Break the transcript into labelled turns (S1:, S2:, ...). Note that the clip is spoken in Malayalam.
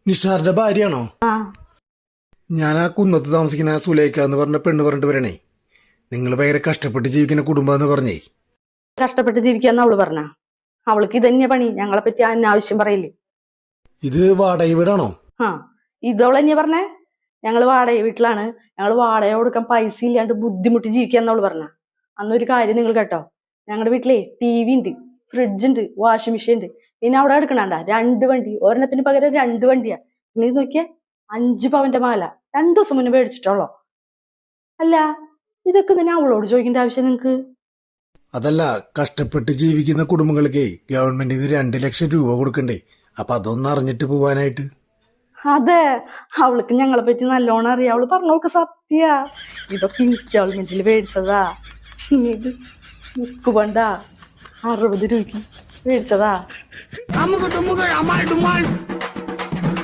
S1: നിഷാറിന്റെ ഭാര്യയാണോ?
S2: ആ
S1: ഞാൻ ആ കുന്നത്ത് താമസിക്കുന്ന സുലേഖ എന്ന് പറഞ്ഞ പെണ്ണ് പറഞ്ഞിട്ട് വരണേ. നിങ്ങൾ ഭയങ്കര കഷ്ടപ്പെട്ട് ജീവിക്കുന്ന കുടുംബം പറഞ്ഞേ.
S2: കഷ്ടപ്പെട്ട് ജീവിക്കാന്ന് അവള് പറഞ്ഞ. അവൾക്ക് ഇതന്നെ പണി, ഞങ്ങളെ പറ്റി അനാവശ്യം പറയില്ലേ.
S1: ഇത് വാടക വീടാണോ?
S2: ആ ഇതവള് തന്നെ പറഞ്ഞേ. ഞങ്ങള് വാടക വീട്ടിലാണ്, ഞങ്ങള് വാടക കൊടുക്കാൻ പൈസ ഇല്ലാണ്ട് ബുദ്ധിമുട്ടി ജീവിക്കാന്നവള് പറഞ്ഞ. അന്നൊരു കാര്യം നിങ്ങൾ കേട്ടോ, ഞങ്ങളുടെ വീട്ടിലെ TV ഉണ്ട്, ഫ്രിഡ്ജ് ഉണ്ട്, വാഷിംഗ് മെഷീൻ ഉണ്ട്. പിന്നെ അവിടെ എടുക്കണണ്ട 2 വണ്ടി, ഒരെണ്ണത്തിന് പകരം 2 വണ്ടിയാ. പിന്നെ ഇത് നോക്കിയേ, 5 പവന്റെ മാല 2 ദിവസം മുന്നേ മേടിച്ചിട്ടുള്ളോ. അല്ല, ഇതൊക്കെ തന്നെ അവളോട് ചോദിക്കേണ്ട ആവശ്യം നിങ്ങക്ക്?
S1: അതല്ല, കഷ്ടപ്പെട്ട് ജീവിക്കുന്ന കുടുംബങ്ങൾക്ക് ഗവൺമെന്റ് ഇത് 2 ലക്ഷം രൂപ കൊടുക്കണ്ടേ? അപ്പൊ അതൊന്നും അറിഞ്ഞിട്ട് പോവാനായിട്ട്.
S2: അതെ, അവൾക്ക് ഞങ്ങളെ പറ്റി നല്ലോണം അറിയാം. അവള് പറഞ്ഞവൾക്ക് സത്യ. ഇതൊക്കെ ഇൻസ്റ്റാൾമെന്റിൽ മേടിച്ചതാ. ഇനി ഇത് മുക്ക് പണ്ട 60 രൂപയ്ക്ക് മേടിച്ചതാ.